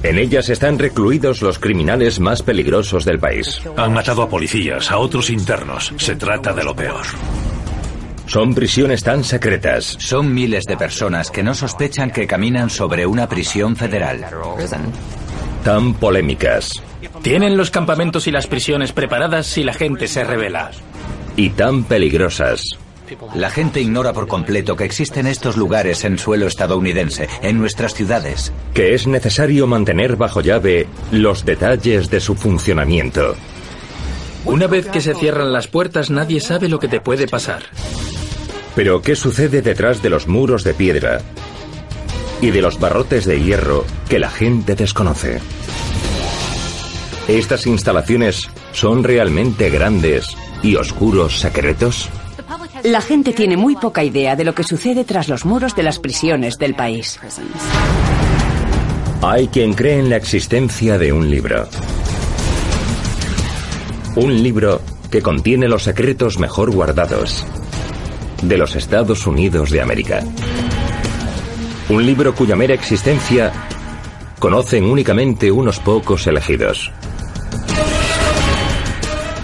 En ellas están recluidos los criminales más peligrosos del país. Han matado a policías, a otros internos. Se trata de lo peor. Son prisiones tan secretas. Son miles de personas que no sospechan que caminan sobre una prisión federal. Tan polémicas. Tienen los campamentos y las prisiones preparadas si la gente se rebela. Y tan peligrosas. La gente ignora por completo que existen estos lugares en suelo estadounidense, en nuestras ciudades. Que es necesario mantener bajo llave los detalles de su funcionamiento. Una vez que se cierran las puertas, nadie sabe lo que te puede pasar. Pero ¿qué sucede detrás de los muros de piedra y de los barrotes de hierro que la gente desconoce? ¿Estas instalaciones son realmente grandes y oscuros secretos? La gente tiene muy poca idea de lo que sucede tras los muros de las prisiones del país. Hay quien cree en la existencia de un libro. Un libro que contiene los secretos mejor guardados de los Estados Unidos de América. Un libro cuya mera existencia conocen únicamente unos pocos elegidos.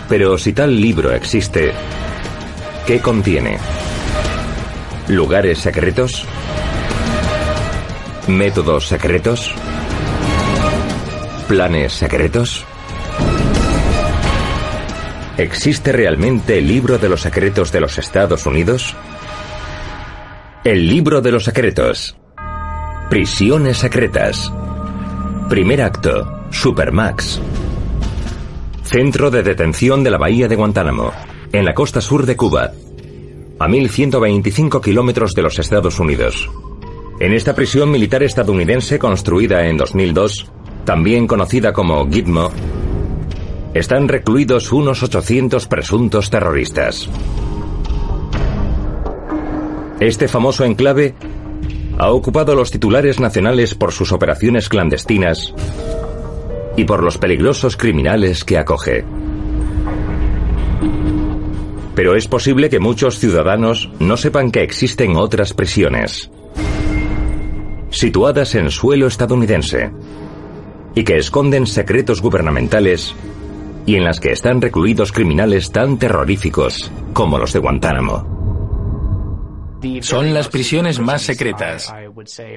Pero si tal libro existe, ¿qué contiene? ¿Lugares secretos? ¿Métodos secretos? ¿Planes secretos? ¿Existe realmente el libro de los secretos de los Estados Unidos? El libro de los secretos. Prisiones secretas. Primer acto. Supermax. Centro de detención de la bahía de Guantánamo, en la costa sur de Cuba, a 1125 kilómetros de los Estados Unidos. En esta prisión militar estadounidense construida en 2002, también conocida como Gitmo, están recluidos unos 800 presuntos terroristas. Este famoso enclave ha ocupado los titulares nacionales por sus operaciones clandestinas y por los peligrosos criminales que acoge. Pero es posible que muchos ciudadanos no sepan que existen otras prisiones, situadas en suelo estadounidense, y que esconden secretos gubernamentales y en las que están recluidos criminales tan terroríficos como los de Guantánamo. Son las prisiones más secretas.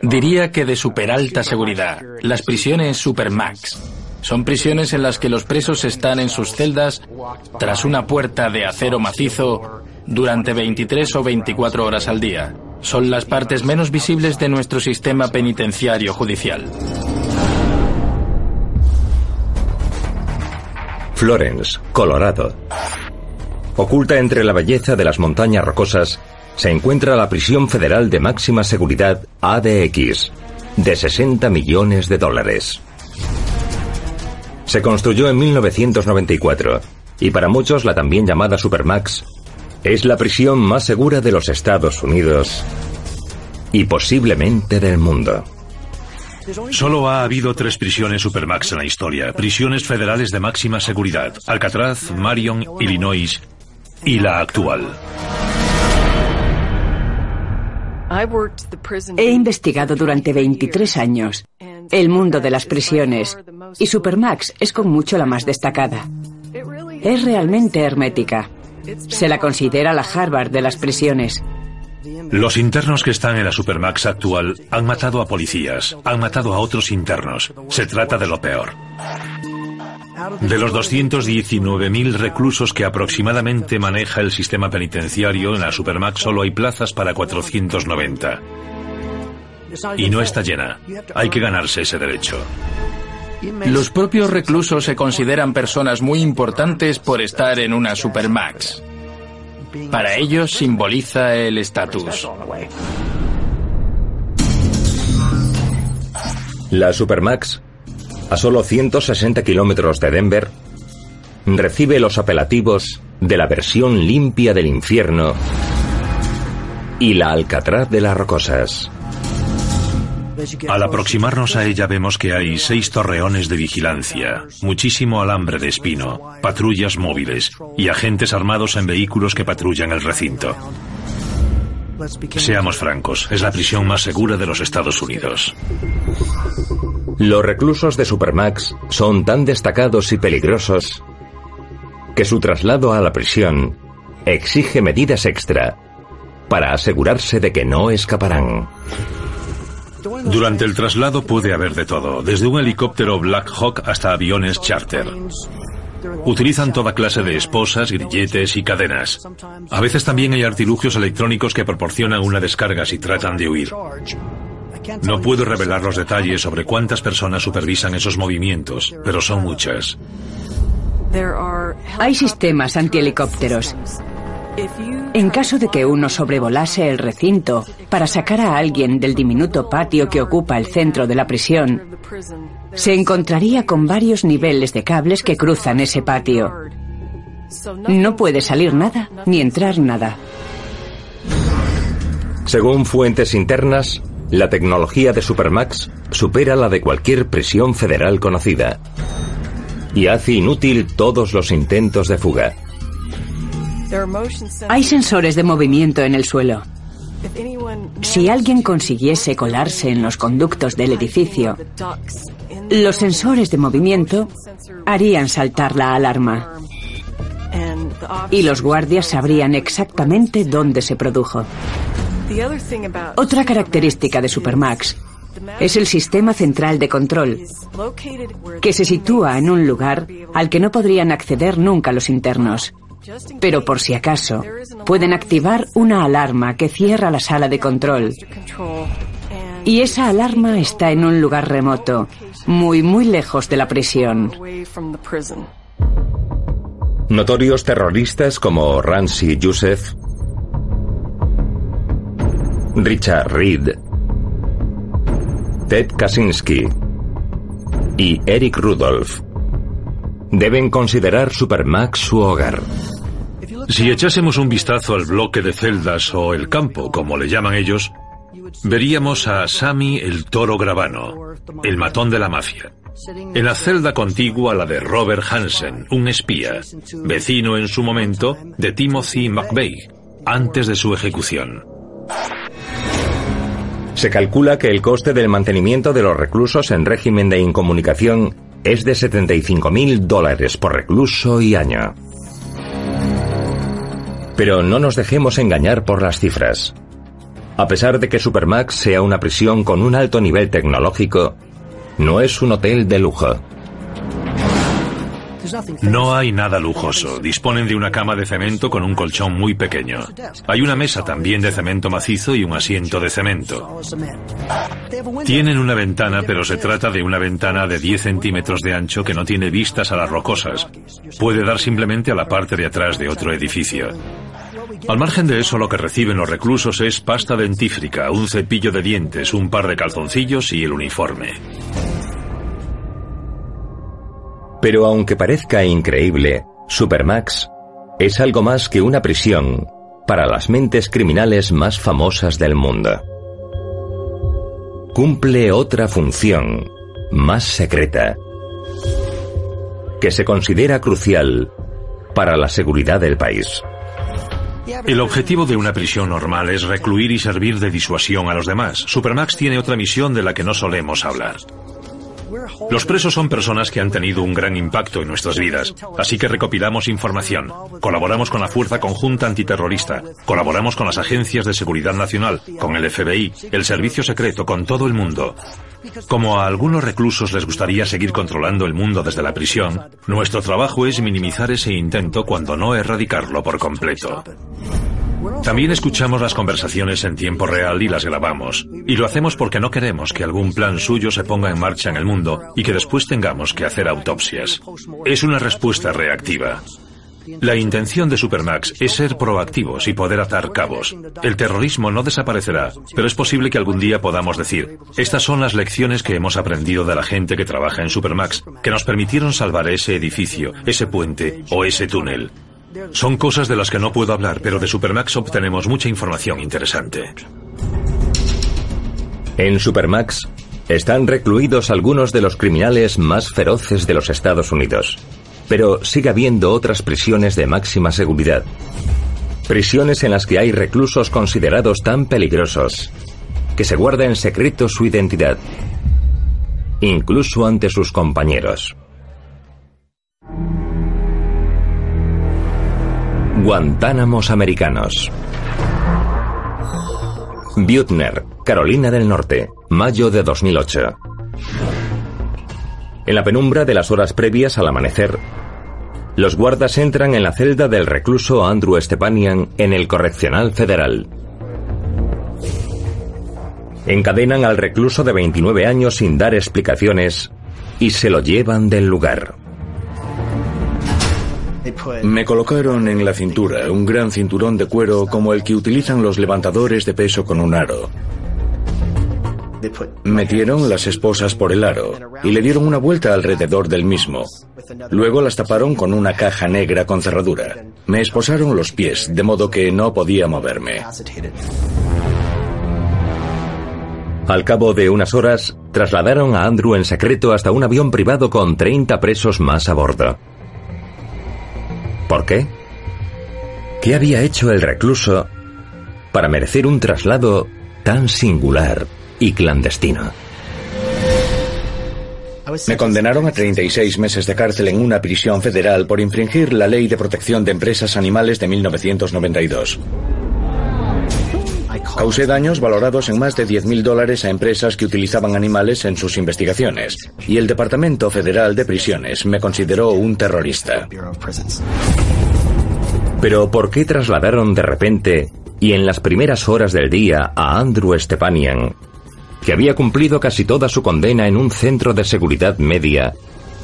Diría que de superalta seguridad. Las prisiones Supermax. Son prisiones en las que los presos están en sus celdas tras una puerta de acero macizo durante 23 o 24 horas al día. Son las partes menos visibles de nuestro sistema penitenciario judicial. Florence, Colorado. Oculta entre la belleza de las montañas rocosas, se encuentra la prisión federal de máxima seguridad ADX, de $60 millones. Se construyó en 1994, y para muchos la también llamada Supermax es la prisión más segura de los Estados Unidos y posiblemente del mundo. Solo ha habido 3 prisiones Supermax en la historia, prisiones federales de máxima seguridad: Alcatraz, Marion, Illinois y la actual. He investigado durante 23 años el mundo de las prisiones y Supermax es con mucho la más destacada. Es realmente hermética. Se la considera la Harvard de las prisiones. Los internos que están en la Supermax actual han matado a policías, han matado a otros internos. Se trata de lo peor. De los 219.000 reclusos que aproximadamente maneja el sistema penitenciario, en la Supermax solo hay plazas para 490. Y no está llena. Hay que ganarse ese derecho. Los propios reclusos se consideran personas muy importantes por estar en una Supermax. Para ellos simboliza el estatus. La Supermax, a solo 160 kilómetros de Denver, recibe los apelativos de la versión limpia del infierno y la Alcatraz de las Rocosas. Al aproximarnos a ella vemos que hay 6 torreones de vigilancia, muchísimo alambre de espino, patrullas móviles y agentes armados en vehículos que patrullan el recinto. Seamos francos, es la prisión más segura de los Estados Unidos. Los reclusos de Supermax son tan destacados y peligrosos que su traslado a la prisión exige medidas extra para asegurarse de que no escaparán. Durante el traslado puede haber de todo, desde un helicóptero Black Hawk hasta aviones charter. Utilizan toda clase de esposas, grilletes y cadenas. A veces también hay artilugios electrónicos que proporcionan una descarga si tratan de huir. No puedo revelar los detalles sobre cuántas personas supervisan esos movimientos, pero son muchas. Hay sistemas antihelicópteros. En caso de que uno sobrevolase el recinto para sacar a alguien del diminuto patio que ocupa el centro de la prisión, se encontraría con varios niveles de cables que cruzan ese patio. No puede salir nada ni entrar nada. Según fuentes internas, la tecnología de Supermax supera la de cualquier prisión federal conocida y hace inútil todos los intentos de fuga. Hay sensores de movimiento en el suelo. Si alguien consiguiese colarse en los conductos del edificio, los sensores de movimiento harían saltar la alarma y los guardias sabrían exactamente dónde se produjo. Otra característica de Supermax es el sistema central de control, que se sitúa en un lugar al que no podrían acceder nunca los internos. Pero por si acaso, pueden activar una alarma que cierra la sala de control. Y esa alarma está en un lugar remoto, muy lejos de la prisión. Notorios terroristas como Ramzi Youssef, Richard Reed, Ted Kaczynski y Eric Rudolph deben considerar Supermax su hogar. Si echásemos un vistazo al bloque de celdas o el campo, como le llaman ellos, veríamos a Sammy el Toro Gravano, el matón de la mafia, en la celda contigua a la de Robert Hansen, un espía, vecino en su momento de Timothy McVeigh, antes de su ejecución. Se calcula que el coste del mantenimiento de los reclusos en régimen de incomunicación es de $75,000 por recluso y año. Pero no nos dejemos engañar por las cifras. A pesar de que Supermax sea una prisión con un alto nivel tecnológico, no es un hotel de lujo. No hay nada lujoso. Disponen de una cama de cemento con un colchón muy pequeño. Hay una mesa también de cemento macizo y un asiento de cemento. Tienen una ventana, pero se trata de una ventana de 10 centímetros de ancho que no tiene vistas a las rocosas. Puede dar simplemente a la parte de atrás de otro edificio. Al margen de eso, lo que reciben los reclusos es pasta dentífrica, un cepillo de dientes, un par de calzoncillos y el uniforme. Pero aunque parezca increíble, Supermax es algo más que una prisión para las mentes criminales más famosas del mundo. Cumple otra función, más secreta, que se considera crucial para la seguridad del país. El objetivo de una prisión normal es recluir y servir de disuasión a los demás. Supermax tiene otra misión de la que no solemos hablar. Los presos son personas que han tenido un gran impacto en nuestras vidas, así que recopilamos información, colaboramos con la Fuerza Conjunta Antiterrorista, colaboramos con las agencias de seguridad nacional, con el FBI, el Servicio Secreto, con todo el mundo. Como a algunos reclusos les gustaría seguir controlando el mundo desde la prisión, nuestro trabajo es minimizar ese intento cuando no erradicarlo por completo. También escuchamos las conversaciones en tiempo real y las grabamos. Y lo hacemos porque no queremos que algún plan suyo se ponga en marcha en el mundo y que después tengamos que hacer autopsias. Es una respuesta reactiva. La intención de Supermax es ser proactivos y poder atar cabos. El terrorismo no desaparecerá, pero es posible que algún día podamos decir, estas son las lecciones que hemos aprendido de la gente que trabaja en Supermax, que nos permitieron salvar ese edificio, ese puente o ese túnel. Son cosas de las que no puedo hablar, pero de Supermax obtenemos mucha información interesante. En Supermax están recluidos algunos de los criminales más feroces de los Estados Unidos. Pero sigue habiendo otras prisiones de máxima seguridad. Prisiones en las que hay reclusos considerados tan peligrosos que se guarda en secreto su identidad. incluso ante sus compañeros. Guantánamos americanos. Butner, Carolina del Norte, mayo de 2008. En la penumbra de las horas previas al amanecer, los guardas entran en la celda del recluso Andrew Stepanian en el Correccional Federal. Encadenan al recluso de 29 años sin dar explicaciones y se lo llevan del lugar. Me colocaron en la cintura un gran cinturón de cuero como el que utilizan los levantadores de peso con un aro. Metieron las esposas por el aro y le dieron una vuelta alrededor del mismo. Luego las taparon con una caja negra con cerradura. Me esposaron los pies, de modo que no podía moverme. Al cabo de unas horas, trasladaron a Andrew en secreto hasta un avión privado con 30 presos más a bordo. ¿Por qué? ¿Qué había hecho el recluso para merecer un traslado tan singular y clandestino? Me condenaron a 36 meses de cárcel en una prisión federal por infringir la Ley de Protección de Empresas Animales de 1992. Causé daños valorados en más de $10.000 a empresas que utilizaban animales en sus investigaciones, y el Departamento Federal de Prisiones me consideró un terrorista. ¿Pero por qué trasladaron de repente y en las primeras horas del día a Andrew Stepanian, que había cumplido casi toda su condena en un centro de seguridad media,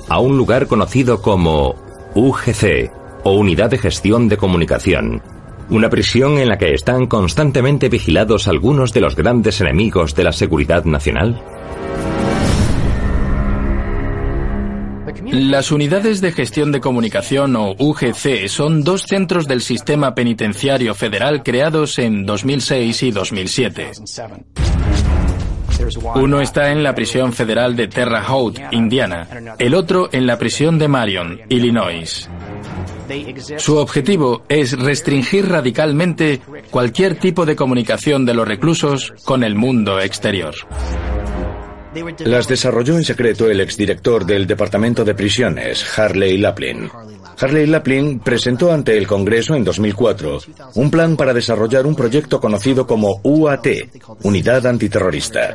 a un lugar conocido como UGC, o Unidad de Gestión de Comunicación? Una prisión en la que están constantemente vigilados algunos de los grandes enemigos de la seguridad nacional. Las unidades de gestión de comunicación, o UGC, son dos centros del sistema penitenciario federal creados en 2006 y 2007. Uno está en la prisión federal de Terre Haute, Indiana, el otro en la prisión de Marion, Illinois. Su objetivo es restringir radicalmente cualquier tipo de comunicación de los reclusos con el mundo exterior. Las desarrolló en secreto el exdirector del Departamento de Prisiones, Harley Laplin. Harley Laplin presentó ante el Congreso en 2004 un plan para desarrollar un proyecto conocido como UAT, Unidad Antiterrorista.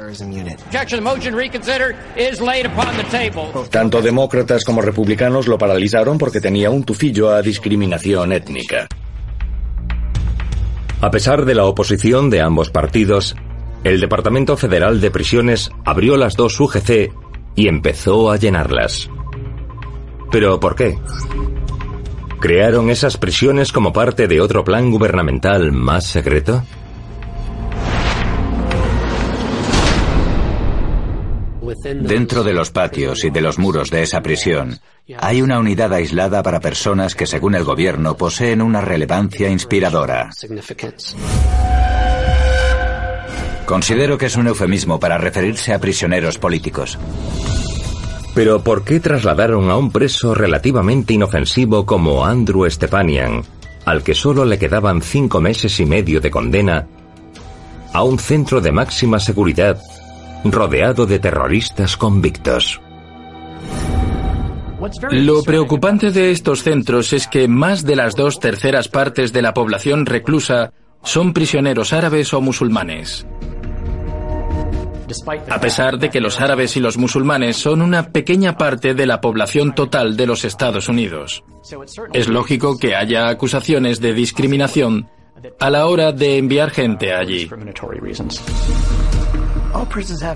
Tanto demócratas como republicanos lo paralizaron porque tenía un tufillo a discriminación étnica. A pesar de la oposición de ambos partidos, el Departamento Federal de Prisiones abrió las dos UGC y empezó a llenarlas. ¿Pero por qué? ¿Crearon esas prisiones como parte de otro plan gubernamental más secreto? Dentro de los patios y de los muros de esa prisión, hay una unidad aislada para personas que, según el gobierno, poseen una relevancia inspiradora. Considero que es un eufemismo para referirse a prisioneros políticos. ¿Pero por qué trasladaron a un preso relativamente inofensivo como Andrew Stepanian, al que solo le quedaban 5 meses y medio de condena, a un centro de máxima seguridad rodeado de terroristas convictos? Lo preocupante de estos centros es que más de las 2/3 partes de la población reclusa son prisioneros árabes o musulmanes. A pesar de que los árabes y los musulmanes son una pequeña parte de la población total de los Estados Unidos, es lógico que haya acusaciones de discriminación a la hora de enviar gente allí.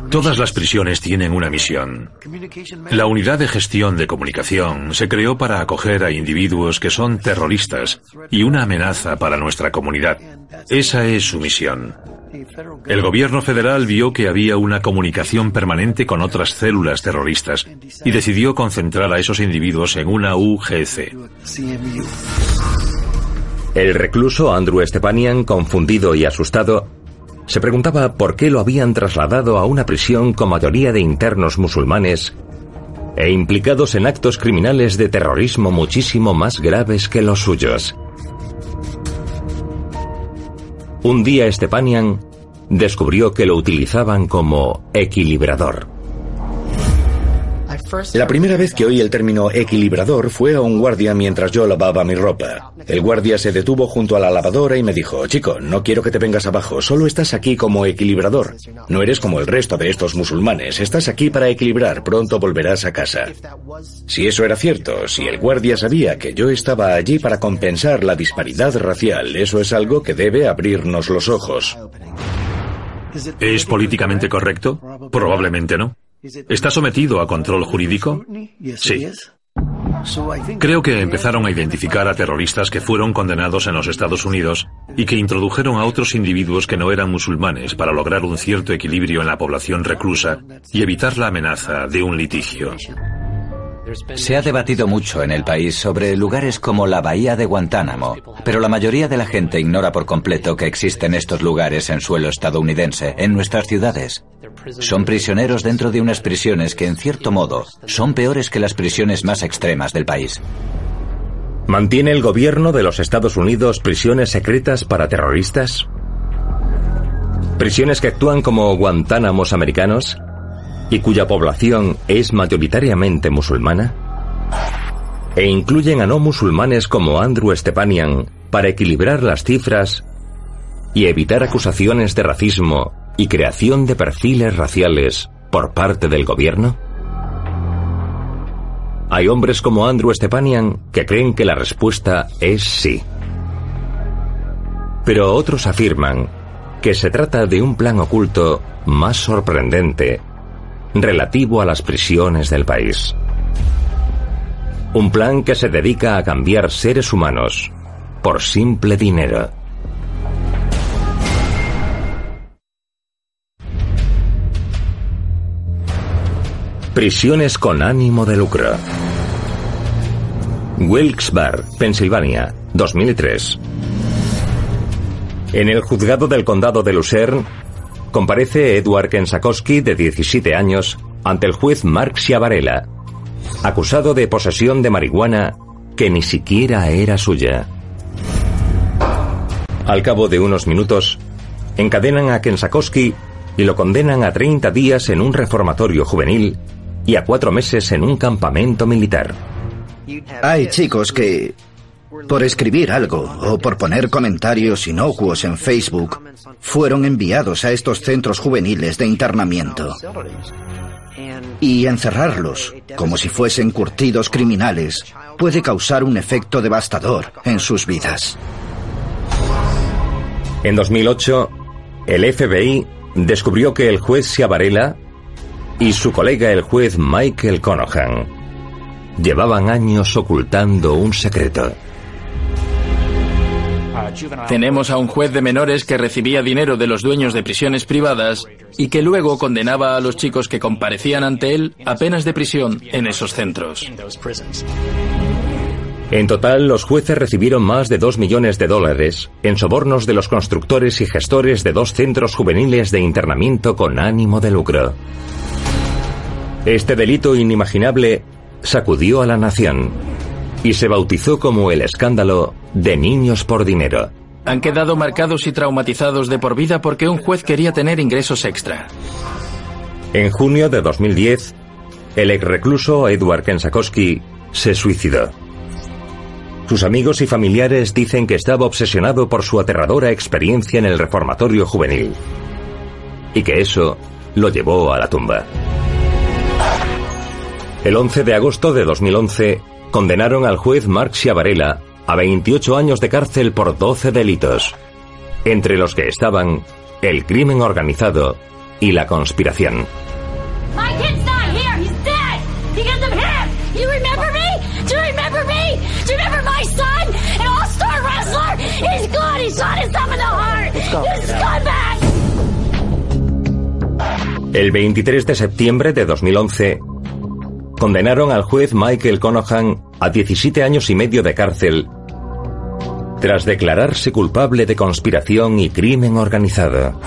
Todas las prisiones tienen una misión. La Unidad de Gestión de Comunicación se creó para acoger a individuos que son terroristas y una amenaza para nuestra comunidad. Esa es su misión. El gobierno federal vio que había una comunicación permanente con otras células terroristas y decidió concentrar a esos individuos en una UGC. El recluso Andrew Stepanian, confundido y asustado, se preguntaba por qué lo habían trasladado a una prisión con mayoría de internos musulmanes e implicados en actos criminales de terrorismo muchísimo más graves que los suyos. Un día Stepanian descubrió que lo utilizaban como equilibrador. La primera vez que oí el término equilibrador fue a un guardia mientras yo lavaba mi ropa. El guardia se detuvo junto a la lavadora y me dijo: chico, no quiero que te vengas abajo, solo estás aquí como equilibrador. No eres como el resto de estos musulmanes, estás aquí para equilibrar, pronto volverás a casa. Si eso era cierto, si el guardia sabía que yo estaba allí para compensar la disparidad racial, eso es algo que debe abrirnos los ojos. ¿Es políticamente correcto? Probablemente no. ¿Está sometido a control jurídico? Sí. Creo que empezaron a identificar a terroristas que fueron condenados en los Estados Unidos y que introdujeron a otros individuos que no eran musulmanes para lograr un cierto equilibrio en la población reclusa y evitar la amenaza de un litigio. Se ha debatido mucho en el país sobre lugares como la bahía de Guantánamo, pero la mayoría de la gente ignora por completo que existen estos lugares en suelo estadounidense, en nuestras ciudades. Son prisioneros dentro de unas prisiones que, en cierto modo, son peores que las prisiones más extremas del país. ¿Mantiene el gobierno de los Estados Unidos prisiones secretas para terroristas? ¿Prisiones que actúan como Guantánamos americanos? ¿Y cuya población es mayoritariamente musulmana? ¿E incluyen a no musulmanes como Andrew Stepanian para equilibrar las cifras y evitar acusaciones de racismo y creación de perfiles raciales por parte del gobierno? Hay hombres como Andrew Stepanian que creen que la respuesta es sí. Pero otros afirman que se trata de un plan oculto más sorprendente relativo a las prisiones del país. Un plan que se dedica a cambiar seres humanos por simple dinero. Prisiones con ánimo de lucro. Wilkes-Barre, Pensilvania, 2003. En el juzgado del condado de Lucerne comparece Edward Kensakowski, de 17 años, ante el juez Mark Schiavarella, acusado de posesión de marihuana que ni siquiera era suya. Al cabo de unos minutos, encadenan a Kensakowski y lo condenan a 30 días en un reformatorio juvenil y a 4 meses en un campamento militar. Hay chicos que, por escribir algo o por poner comentarios inocuos en Facebook, fueron enviados a estos centros juveniles de internamiento. Y encerrarlos, como si fuesen curtidos criminales, puede causar un efecto devastador en sus vidas. En 2008, el FBI descubrió que el juez Schiavarella y su colega el juez Michael Conohan llevaban años ocultando un secreto. Tenemos a un juez de menores que recibía dinero de los dueños de prisiones privadas y que luego condenaba a los chicos que comparecían ante él a penas de prisión en esos centros. En total, los jueces recibieron más de $2 millones en sobornos de los constructores y gestores de 2 centros juveniles de internamiento con ánimo de lucro. Este delito inimaginable sacudió a la nación y se bautizó como el escándalo de niños por dinero. Han quedado marcados y traumatizados de por vida porque un juez quería tener ingresos extra. En junio de 2010, el exrecluso Edward Kensakowski se suicidó. Sus amigos y familiares dicen que estaba obsesionado por su aterradora experiencia en el reformatorio juvenil y que eso lo llevó a la tumba. El 11 de agosto de 2011 condenaron al juez Mark Schiavarella a 28 años de cárcel por 12 delitos, entre los que estaban el crimen organizado y la conspiración. El 23 de septiembre de 2011 condenaron al juez Michael Conohan a 17 años y medio de cárcel tras declararse culpable de conspiración y crimen organizado.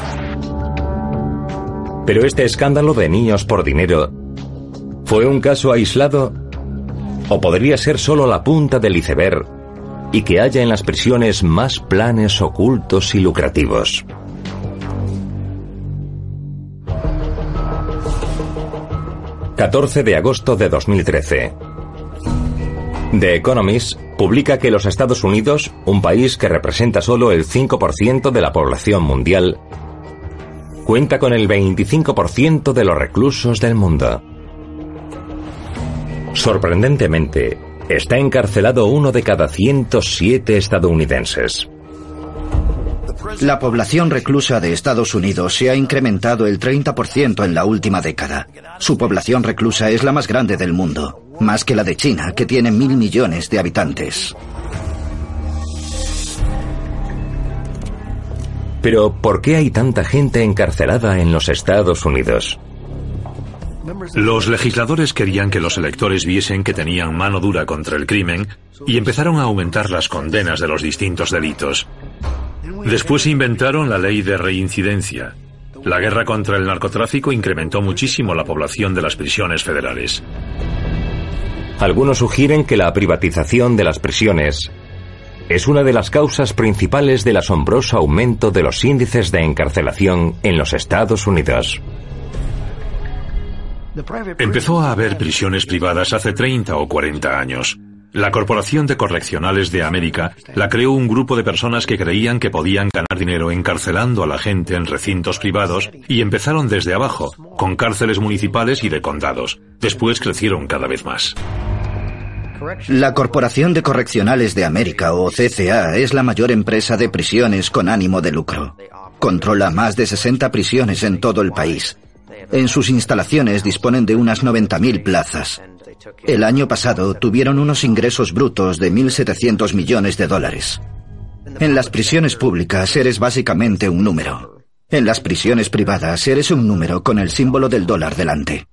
Pero este escándalo de niños por dinero, ¿fue un caso aislado? ¿O podría ser solo la punta del iceberg y que haya en las prisiones más planes ocultos y lucrativos? 14 de agosto de 2013. The Economist publica que los Estados Unidos, un país que representa solo el 5% de la población mundial, cuenta con el 25% de los reclusos del mundo. Sorprendentemente, está encarcelado 1 de cada 107 estadounidenses. La población reclusa de Estados Unidos se ha incrementado el 30% en la última década. Su población reclusa es la más grande del mundo, más que la de China, que tiene 1.000 millones de habitantes. Pero, ¿por qué hay tanta gente encarcelada en los Estados Unidos? Los legisladores querían que los electores viesen que tenían mano dura contra el crimen y empezaron a aumentar las condenas de los distintos delitos. Después inventaron la ley de reincidencia. La guerra contra el narcotráfico incrementó muchísimo la población de las prisiones federales. Algunos sugieren que la privatización de las prisiones es una de las causas principales del asombroso aumento de los índices de encarcelación en los Estados Unidos. Empezó a haber prisiones privadas hace 30 o 40 años. La Corporación de Correccionales de América la creó un grupo de personas que creían que podían ganar dinero encarcelando a la gente en recintos privados y empezaron desde abajo, con cárceles municipales y de condados. Después crecieron cada vez más. La Corporación de Correccionales de América, o CCA, es la mayor empresa de prisiones con ánimo de lucro. Controla más de 60 prisiones en todo el país. En sus instalaciones disponen de unas 90.000 plazas. El año pasado tuvieron unos ingresos brutos de 1.700 millones de dólares. En las prisiones públicas eres básicamente un número. En las prisiones privadas eres un número con el símbolo del dólar delante.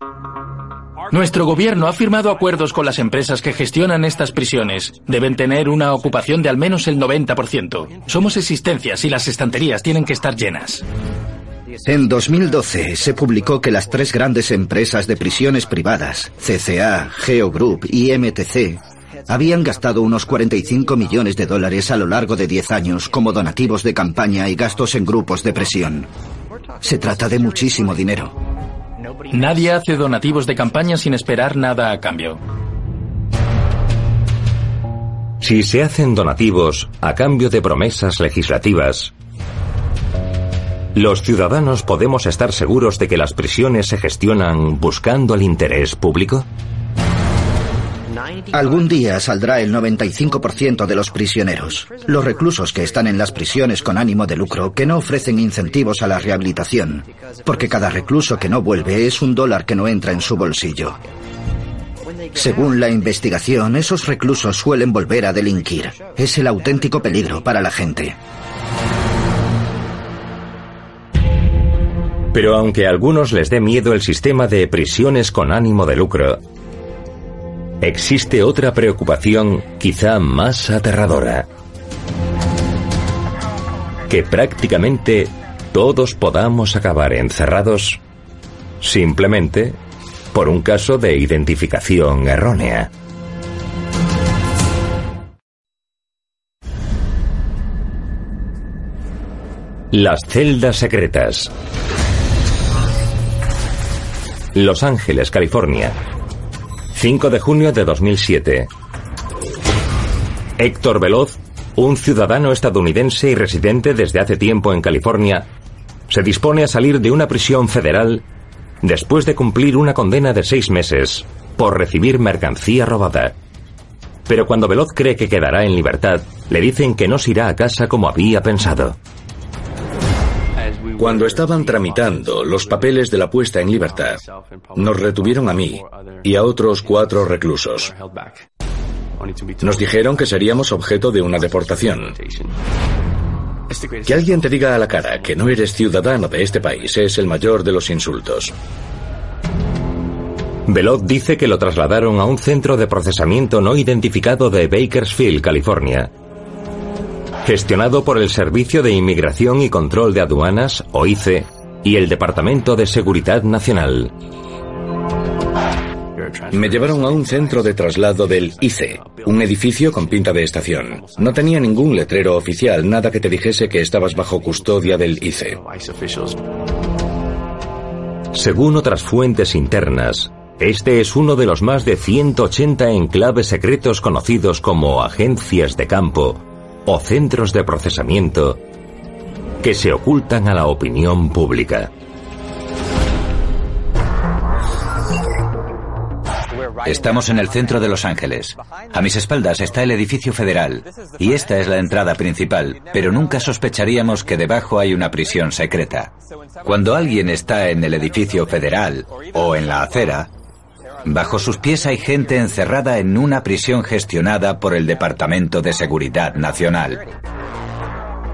Nuestro gobierno ha firmado acuerdos con las empresas que gestionan estas prisiones. Deben tener una ocupación de al menos el 90%. Somos existencias y las estanterías tienen que estar llenas. En 2012 se publicó que las 3 grandes empresas de prisiones privadas, CCA, Geo Group y MTC, habían gastado unos 45 millones de dólares a lo largo de 10 años como donativos de campaña y gastos en grupos de presión. Se trata de muchísimo dinero. Nadie hace donativos de campaña sin esperar nada a cambio. Si se hacen donativos a cambio de promesas legislativas, ¿los ciudadanos podemos estar seguros de que las prisiones se gestionan buscando el interés público? Algún día saldrá el 95% de los prisioneros. Los reclusos que están en las prisiones con ánimo de lucro, que no ofrecen incentivos a la rehabilitación, porque cada recluso que no vuelve es $1 que no entra en su bolsillo. Según la investigación, esos reclusos suelen volver a delinquir. Es el auténtico peligro para la gente. Pero aunque a algunos les dé miedo el sistema de prisiones con ánimo de lucro, existe otra preocupación quizá más aterradora. Que prácticamente todos podamos acabar encerrados simplemente por un caso de identificación errónea. Las celdas secretas. Los Ángeles, California. 5 de junio de 2007. Héctor Veloz, un ciudadano estadounidense y residente desde hace tiempo en California, se dispone a salir de una prisión federal después de cumplir una condena de 6 meses por recibir mercancía robada. Pero cuando Veloz cree que quedará en libertad, le dicen que no se irá a casa como había pensado. Cuando estaban tramitando los papeles de la puesta en libertad, nos retuvieron a mí y a otros 4 reclusos. Nos dijeron que seríamos objeto de una deportación. Que alguien te diga a la cara que no eres ciudadano de este país es el mayor de los insultos. Veloz dice que lo trasladaron a un centro de procesamiento no identificado de Bakersfield, California, gestionado por el Servicio de Inmigración y Control de Aduanas, o ICE, y el Departamento de Seguridad Nacional. Me llevaron a un centro de traslado del ICE, un edificio con pinta de estación. No tenía ningún letrero oficial, nada que te dijese que estabas bajo custodia del ICE. Según otras fuentes internas, Este es uno de los más de 180 enclaves secretos conocidos como agencias de campo o centros de procesamiento que se ocultan a la opinión pública. Estamos en el centro de Los Ángeles. A mis espaldas está el edificio federal y esta es la entrada principal, pero nunca sospecharíamos que debajo hay una prisión secreta. Cuando alguien está en el edificio federal o en la acera, bajo sus pies hay gente encerrada en una prisión gestionada por el Departamento de Seguridad Nacional.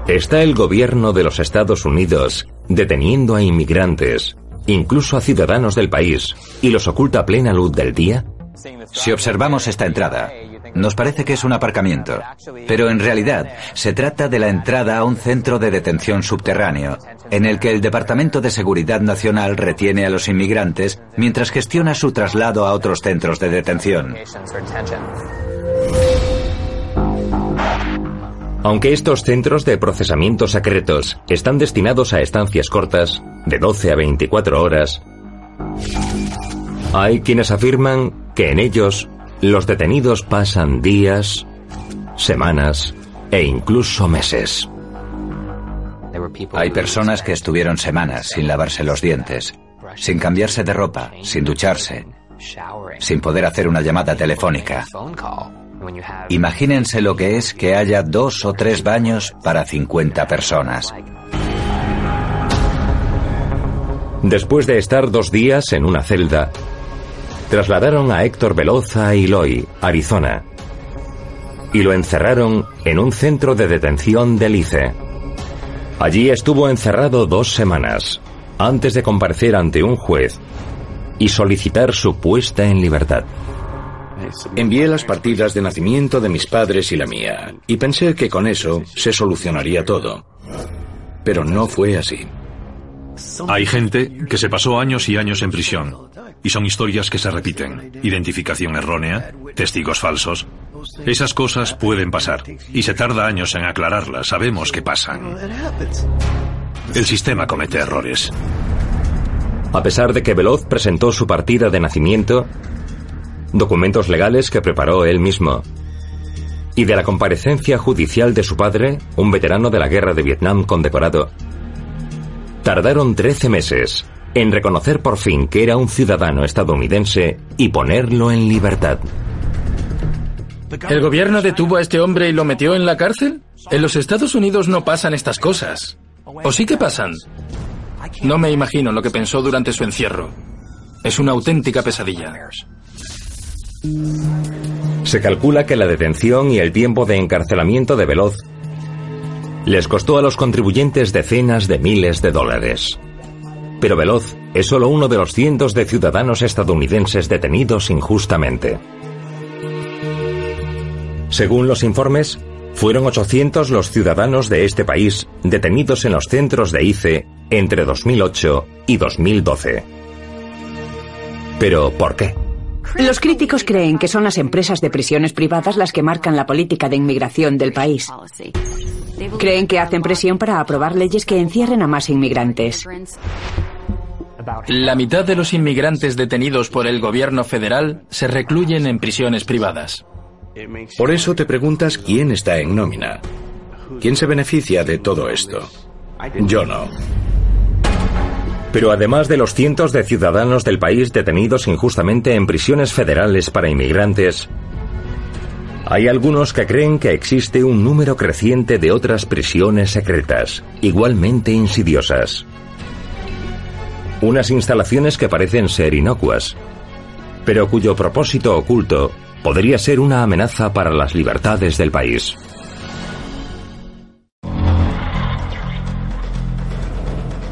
Está el gobierno de los Estados Unidos deteniendo a inmigrantes, incluso a ciudadanos del país, y los oculta a plena luz del día. Si observamos esta entrada, nos parece que es un aparcamiento, pero en realidad se trata de la entrada a un centro de detención subterráneo, en el que el Departamento de Seguridad Nacional retiene a los inmigrantes mientras gestiona su traslado a otros centros de detención. Aunque estos centros de procesamiento secretos están destinados a estancias cortas, de 12 a 24 horas, hay quienes afirman que en ellos los detenidos pasan días, semanas e incluso meses. Hay personas que estuvieron semanas sin lavarse los dientes, sin cambiarse de ropa, sin ducharse, sin poder hacer una llamada telefónica. Imagínense lo que es que haya 2 o 3 baños para 50 personas. Después de estar 2 días en una celda, trasladaron a Héctor Veloz a Eloy, Arizona, y lo encerraron en un centro de detención del ICE. Allí estuvo encerrado 2 semanas, antes de comparecer ante un juez y solicitar su puesta en libertad. Envié las partidas de nacimiento de mis padres y la mía, y pensé que con eso se solucionaría todo. Pero no fue así. Hay gente que se pasó años y años en prisión, y son historias que se repiten. Identificación errónea, testigos falsos. Esas cosas pueden pasar, y se tarda años en aclararlas. Sabemos que pasan. El sistema comete errores. A pesar de que Veloz presentó su partida de nacimiento, documentos legales que preparó él mismo, y de la comparecencia judicial de su padre, un veterano de la guerra de Vietnam condecorado, tardaron 13 meses en reconocer por fin que era un ciudadano estadounidense y ponerlo en libertad. ¿El gobierno detuvo a este hombre y lo metió en la cárcel? En los Estados Unidos no pasan estas cosas. ¿O sí que pasan? No me imagino lo que pensó durante su encierro. Es una auténtica pesadilla. Se calcula que la detención y el tiempo de encarcelamiento de Veloz les costó a los contribuyentes decenas de miles de dólares. Pero Veloz es solo uno de los cientos de ciudadanos estadounidenses detenidos injustamente. Según los informes, fueron 800 los ciudadanos de este país detenidos en los centros de ICE entre 2008 y 2012. ¿Pero por qué? Los críticos creen que son las empresas de prisiones privadas las que marcan la política de inmigración del país. Creen que hacen presión para aprobar leyes que encierren a más inmigrantes. La mitad de los inmigrantes detenidos por el gobierno federal se recluyen en prisiones privadas. Por eso te preguntas quién está en nómina. ¿Quién se beneficia de todo esto? Yo no. Pero además de los cientos de ciudadanos del país detenidos injustamente en prisiones federales para inmigrantes, hay algunos que creen que existe un número creciente de otras prisiones secretas, igualmente insidiosas. Unas instalaciones que parecen ser inocuas, pero cuyo propósito oculto podría ser una amenaza para las libertades del país.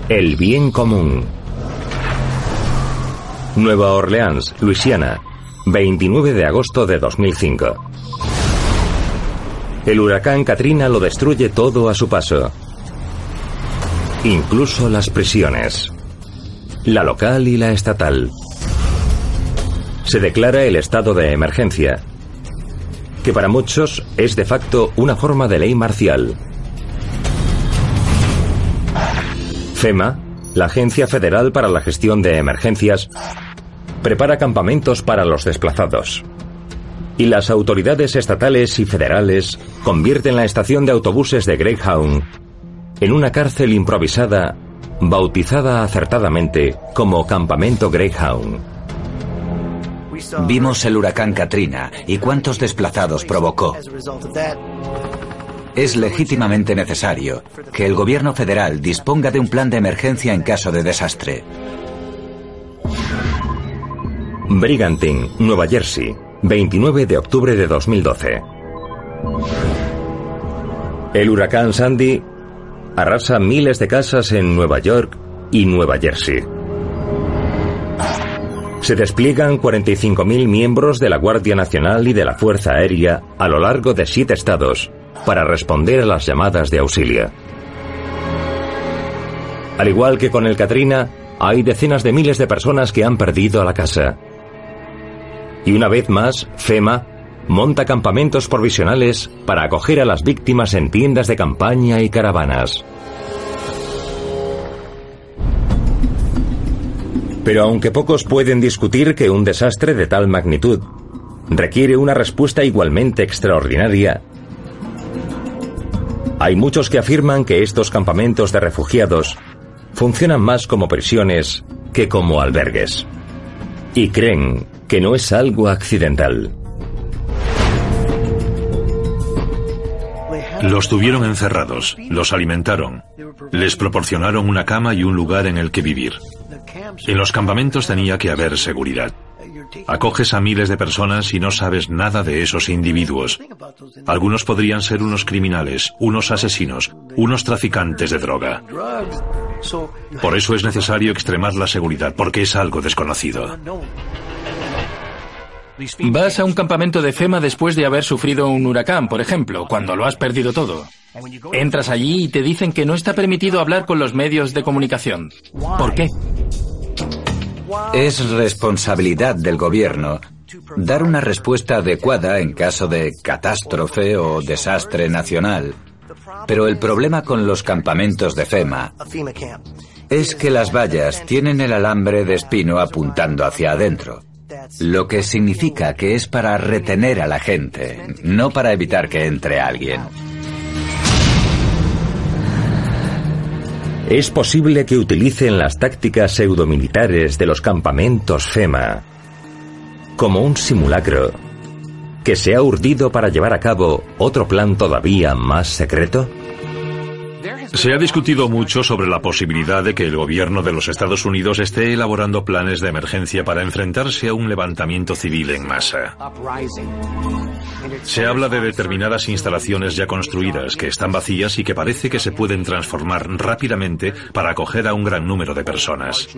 El bien común. Nueva Orleans, Luisiana, 29 de agosto de 2005. El huracán Katrina lo destruye todo a su paso, incluso las prisiones, la local y la estatal. Se declara el estado de emergencia, que para muchos es de facto una forma de ley marcial. FEMA, la Agencia Federal para la Gestión de Emergencias, prepara campamentos para los desplazados. Y las autoridades estatales y federales convierten la estación de autobuses de Greyhound en una cárcel improvisada, bautizada acertadamente como Campamento Greyhound. Vimos el huracán Katrina y cuántos desplazados provocó. Es legítimamente necesario que el gobierno federal disponga de un plan de emergencia en caso de desastre. Brigantine, Nueva Jersey, 29 de octubre de 2012. El huracán Sandy arrasa miles de casas en Nueva York y Nueva Jersey. Se despliegan 45.000 miembros de la Guardia Nacional y de la Fuerza Aérea a lo largo de 7 estados para responder a las llamadas de auxilio. Al igual que con el Katrina, hay decenas de miles de personas que han perdido la casa. Y una vez más, FEMA monta campamentos provisionales para acoger a las víctimas en tiendas de campaña y caravanas. Pero aunque pocos pueden discutir que un desastre de tal magnitud requiere una respuesta igualmente extraordinaria, hay muchos que afirman que estos campamentos de refugiados funcionan más como prisiones que como albergues. Y creen que no es algo accidental. Los tuvieron encerrados, los alimentaron, les proporcionaron una cama y un lugar en el que vivir. En los campamentos tenía que haber seguridad. Acoges a miles de personas y no sabes nada de esos individuos. Algunos podrían ser unos criminales, unos asesinos, unos traficantes de droga. Por eso es necesario extremar la seguridad, porque es algo desconocido. Vas a un campamento de FEMA después de haber sufrido un huracán, por ejemplo, cuando lo has perdido todo. Entras allí y te dicen que no está permitido hablar con los medios de comunicación. ¿Por qué? Es responsabilidad del gobierno dar una respuesta adecuada en caso de catástrofe o desastre nacional. Pero el problema con los campamentos de FEMA es que las vallas tienen el alambre de espino apuntando hacia adentro. Lo que significa que es para retener a la gente, no para evitar que entre alguien. Es posible que utilicen las tácticas pseudomilitares de los campamentos FEMA como un simulacro que se ha urdido para llevar a cabo otro plan todavía más secreto. Se ha discutido mucho sobre la posibilidad de que el gobierno de los Estados Unidos esté elaborando planes de emergencia para enfrentarse a un levantamiento civil en masa. Se habla de determinadas instalaciones ya construidas que están vacías y que parece que se pueden transformar rápidamente para acoger a un gran número de personas.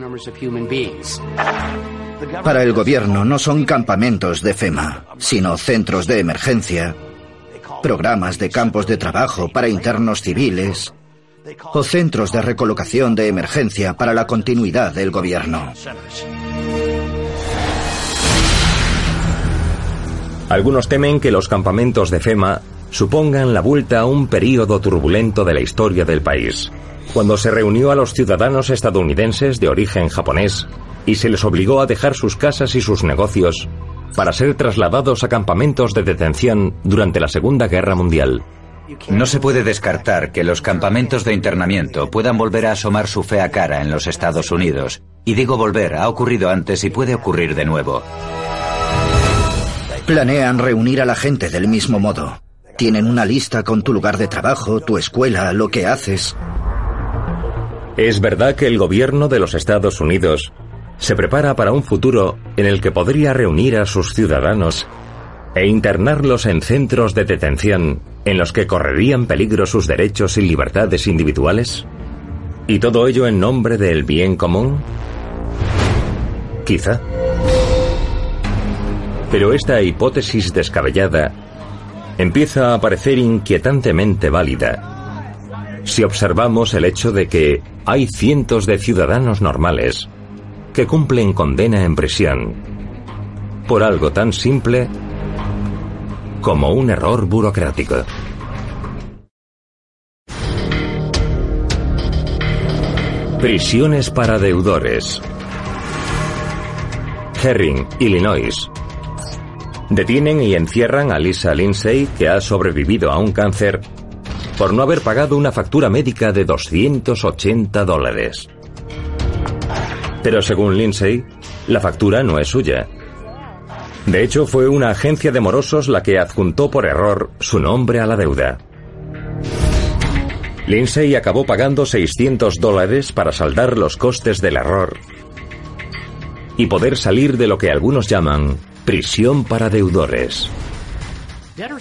Para el gobierno no son campamentos de FEMA, sino centros de emergencia, programas de campos de trabajo para internos civiles o centros de recolocación de emergencia para la continuidad del gobierno. Algunos temen que los campamentos de FEMA supongan la vuelta a un período turbulento de la historia del país, cuando se reunió a los ciudadanos estadounidenses de origen japonés y se les obligó a dejar sus casas y sus negocios para ser trasladados a campamentos de detención durante la Segunda Guerra Mundial. No se puede descartar que los campamentos de internamiento puedan volver a asomar su fea cara en los Estados Unidos. Y digo volver, ha ocurrido antes y puede ocurrir de nuevo. Planean reunir a la gente del mismo modo. Tienen una lista con tu lugar de trabajo, tu escuela, lo que haces. Es verdad que el gobierno de los Estados Unidos se prepara para un futuro en el que podría reunir a sus ciudadanos e internarlos en centros de detención en los que correrían peligro sus derechos y libertades individuales. ¿Y todo ello en nombre del bien común? Quizá. Pero esta hipótesis descabellada empieza a parecer inquietantemente válida si observamos el hecho de que hay cientos de ciudadanos normales que cumplen condena en prisión por algo tan simple como un error burocrático. Prisiones para deudores. Herring, Illinois. Detienen y encierran a Lisa Lindsay, que ha sobrevivido a un cáncer, por no haber pagado una factura médica de $280. Pero según Lindsay, la factura no es suya. De hecho, fue una agencia de morosos la que adjuntó por error su nombre a la deuda. Lindsay acabó pagando $600 para saldar los costes del error y poder salir de lo que algunos llaman prisión para deudores.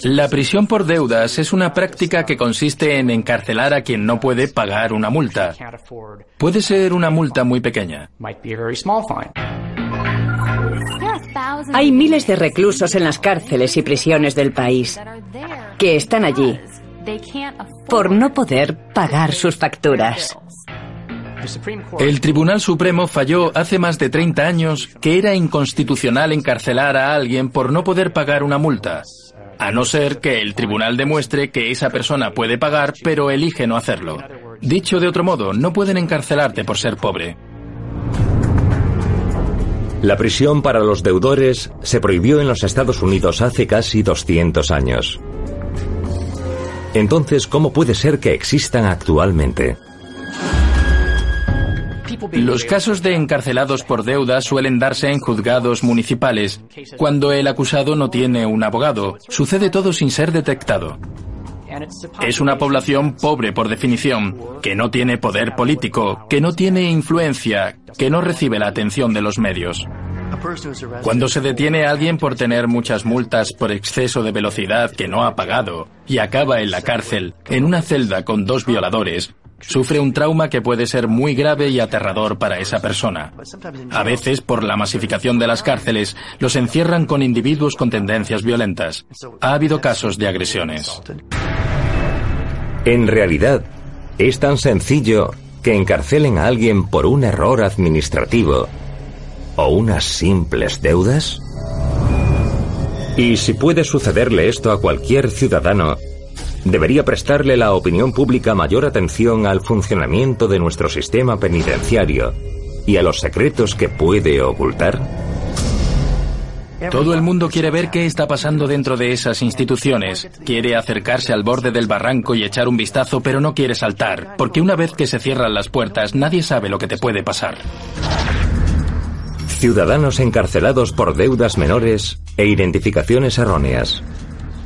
La prisión por deudas es una práctica que consiste en encarcelar a quien no puede pagar una multa. Puede ser una multa muy pequeña. Hay miles de reclusos en las cárceles y prisiones del país que están allí por no poder pagar sus facturas. El Tribunal Supremo falló hace más de 30 años que era inconstitucional encarcelar a alguien por no poder pagar una multa, a no ser que el tribunal demuestre que esa persona puede pagar pero elige no hacerlo. Dicho de otro modo, no pueden encarcelarte por ser pobre. La prisión para los deudores se prohibió en los Estados Unidos hace casi 200 años. Entonces, ¿cómo puede ser que existan actualmente? Los casos de encarcelados por deuda suelen darse en juzgados municipales, cuando el acusado no tiene un abogado. Sucede todo sin ser detectado. Es una población pobre por definición, que no tiene poder político, que no tiene influencia, que no recibe la atención de los medios. Cuando se detiene a alguien por tener muchas multas por exceso de velocidad que no ha pagado y acaba en la cárcel, en una celda con 2 violadores, sufre un trauma que puede ser muy grave y aterrador para esa persona. A veces, por la masificación de las cárceles, los encierran con individuos con tendencias violentas. Ha habido casos de agresiones. En realidad, es tan sencillo que encarcelen a alguien por un error administrativo o unas simples deudas. Y si puede sucederle esto a cualquier ciudadano, ¿debería prestarle la opinión pública mayor atención al funcionamiento de nuestro sistema penitenciario y a los secretos que puede ocultar? Todo el mundo quiere ver qué está pasando dentro de esas instituciones. Quiere acercarse al borde del barranco y echar un vistazo, pero no quiere saltar, porque una vez que se cierran las puertas, nadie sabe lo que te puede pasar. Ciudadanos encarcelados por deudas menores e identificaciones erróneas.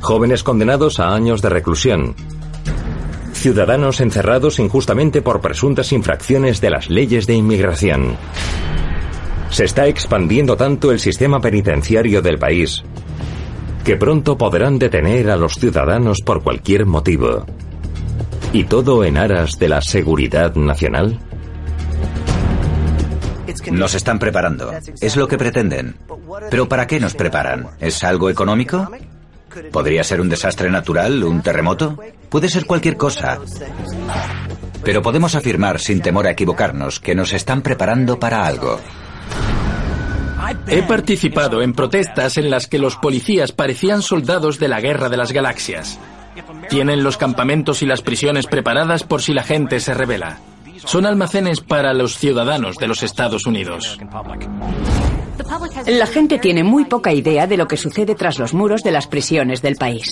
Jóvenes condenados a años de reclusión. Ciudadanos encerrados injustamente por presuntas infracciones de las leyes de inmigración. Se está expandiendo tanto el sistema penitenciario del país que pronto podrán detener a los ciudadanos por cualquier motivo. ¿Y todo en aras de la seguridad nacional? Nos están preparando. Es lo que pretenden. ¿Pero para qué nos preparan? ¿Es algo económico? ¿Podría ser un desastre natural, un terremoto? Puede ser cualquier cosa. Pero podemos afirmar, sin temor a equivocarnos, que nos están preparando para algo. He participado en protestas en las que los policías parecían soldados de la Guerra de las Galaxias. Tienen los campamentos y las prisiones preparadas por si la gente se rebela. Son almacenes para los ciudadanos de los Estados Unidos. La gente tiene muy poca idea de lo que sucede tras los muros de las prisiones del país.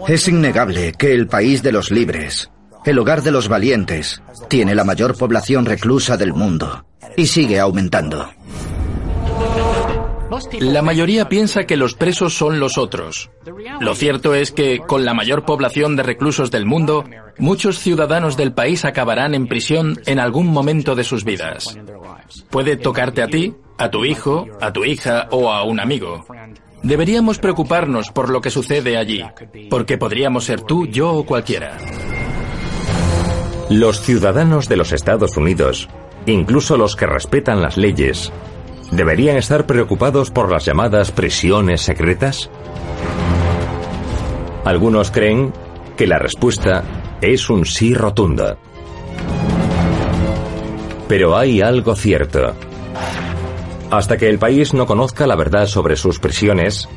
Es innegable que el país de los libres, el hogar de los valientes, tiene la mayor población reclusa del mundo y sigue aumentando. La mayoría piensa que los presos son los otros. Lo cierto es que, con la mayor población de reclusos del mundo, muchos ciudadanos del país acabarán en prisión en algún momento de sus vidas. Puede tocarte a ti, a tu hijo, a tu hija o a un amigo. Deberíamos preocuparnos por lo que sucede allí, porque podríamos ser tú, yo o cualquiera. Los ciudadanos de los Estados Unidos, incluso los que respetan las leyes, ¿deberían estar preocupados por las llamadas prisiones secretas? Algunos creen que la respuesta es un sí rotundo. Pero hay algo cierto. Hasta que el país no conozca la verdad sobre sus prisiones,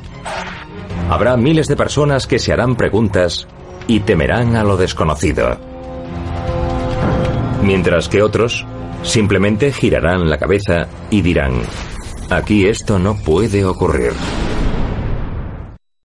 habrá miles de personas que se harán preguntas y temerán a lo desconocido. Mientras que otros simplemente girarán la cabeza y dirán: Aquí esto no puede ocurrir.